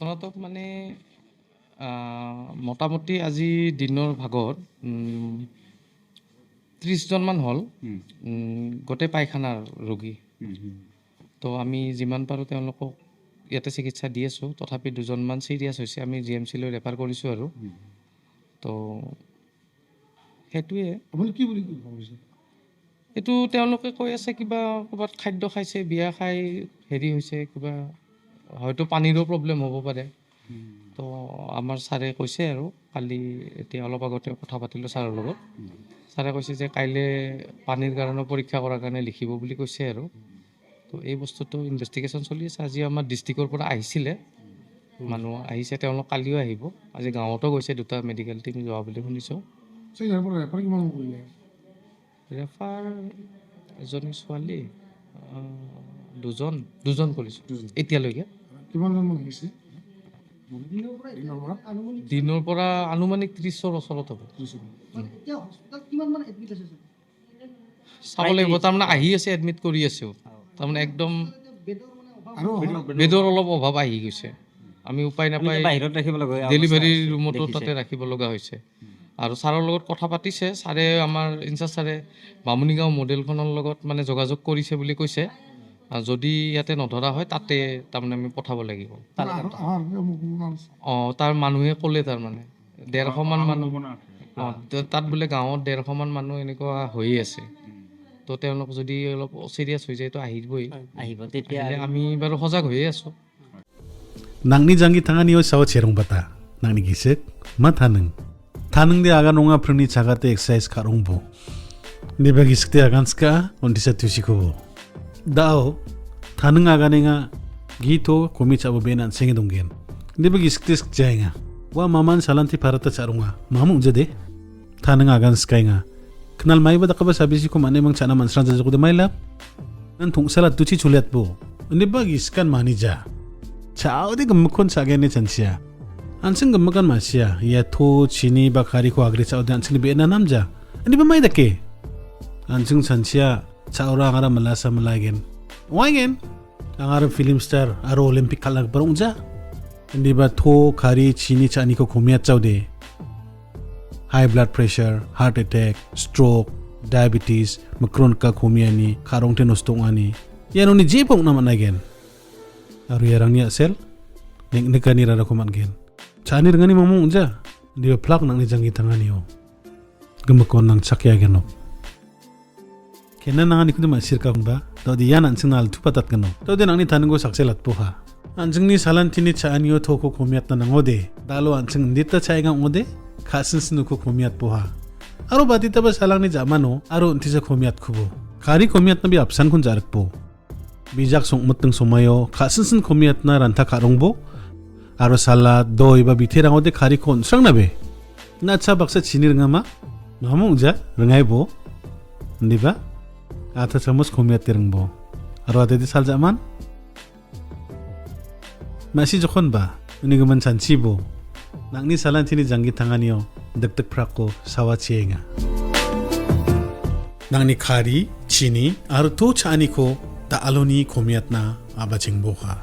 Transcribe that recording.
ঘটনাটোক মানে মোটামুটি আজি দিনৰ ভাগত 30 জনমান হ'ল গোটেই পায়খানাৰ ৰোগী। তো আমি যিমান পাৰোঁ তেওঁলোকক ইয়াতে চিকিৎসা দি আছোঁ। তথাপি 2জনমান চিৰিয়াছ হৈছে, আমি GMC-লৈ ৰেফাৰ কৰিছোঁ আৰু। তো সেইটোৱে। আপুনি কি বুলি ভাবিছে? এইটো তেওঁলোকে কৈ আছে কিবা ক'ৰবাত খাদ্য খাইছে, বিয়া খাই হেৰি হৈছে, কিবা হয়তো পানীৰো প্ৰব্লেম হ'ব পাৰে। তো আমাৰ ছাৰে কৈছে আৰু কালি এতিয়া অলপ আগতে কথা পাতিলোঁ ছাৰৰ লগত। ছাৰে কৈছে যে কাইলৈ পানীৰ কাৰণে পৰীক্ষা কৰাৰ কাৰণে লিখিব বুলি কৈছে আৰু। তো এই বস্তুটো ইনভেষ্টিগেশ্যন চলি আছে। আজি আমাৰ ডিষ্ট্ৰিক্টৰ পৰা আহিছিলে, মানুহ আহিছে, তেওঁলোক কালিও আহিব। আজি গাঁৱতো গৈছে, 2টা মেডিকেল টিম যোৱা বুলি শুনিছোঁ। ইয়াৰ পৰা ৰেফাৰ কিমান কৰিলে? ৰেফাৰ এজনী ছোৱালী, দুজন কৰিছোঁ এতিয়ালৈকে। কিমানজন মান আহিছে? দিনৰ পৰা আনুমানিক 30ৰ ওচৰত হ'ব। চাব লাগিব, তাৰমানে আহি আছে, এডমিট কৰি আছোঁ। তাৰমানে একদম বেডৰ অলপ অভাৱ আহি গৈছে। আমি উপায় নাপাই বাহিৰত ৰাখিব লগা ডেলিভাৰী ৰুমতো তাতে ৰাখিব লগা হৈছে। আৰু ছাৰৰ লগত কথা পাতিছে, ছাৰে আমাৰ ইনচাৰ্জ ছাৰে বামুণীগাঁও মডেলখনৰ লগত মানে যোগাযোগ কৰিছে বুলি কৈছে। যদি ইয়াতে নধৰা হয় তাতে তাৰমানে আমি পঠাব লাগিব। তাৰ মানুহে ক'লে তাৰমানে 150মান মানুহ, তাত বোলে গাঁৱত 150মান মানুহ এনেকুৱা হৈয়ে আছে। তো তেওঁলোক যদি অলপ চিৰিয়াছ হৈ যায় তো আহিবই, তেতিয়া আমি বাৰু সজাগ হৈয়ে আছোঁ। Nangni jangi tangani o sawo cherong bata nangni gisek ma thanung de aga nonga prni chagate exercise karong bo ne ba giskte agan ska ondisa tusiko bo dao thanung aga nenga gito komi chabo benan senge donggen ne ba giskte jainga wa maman salanti parata charunga mamu jade thanung agan skainga knal mai ba dakaba sabisi ko mane mang chana mansran jajo de maila nan thungsala tuchi chuliat bo ne ba giskan manija Chao di gemukon sagene chansia. Ansing gemukan masya. Ya to chini bakari ko agri chao di ansing di bena namja. Ani ba mai dake? Ansing chansia chao ra angara malasa malagen. Wagen. Angara film star aro Olympic kalag barungja. Ani ba to kari chini chani ko komiat chao de. High blood pressure, heart attack, stroke, diabetes, makron ka komiani, karong tenostongani. Yan oni jepong naman again. Aru yarangnya sel nek nekani rara kuman gen chani rengani mamu unja dia plak nang ni jangi tangani o gemakon nang chakya geno kenan nang ni kudu masir ka ba to di yan ansing nal thupatat geno to de nang ni tango sakselat poha ansing ni salantini chani o thoko komiat na ngode dalo ansing ndita chaiga ngode khasin sinu ko komiat poha aru badita ba salang ni jamano aru untisa komiat khubo kari komiat na bi apsan kun jarak po bijak songmuteng somayo khasinsin komiat na ranta karongbo aro salad doi ba bithirang ode khari kon sang nabe na cha baksa chinir ngama mamu ja rengai bo ndiba ata chamos komiat tirangbo aro ade di sal jaman masi jokhon ba uni gaman chanchi bo nangni salan thini jangi thanganio dektek prako sawa chienga nangni khari chini aro to chani ko ta aloni komiat na aba chingbo ha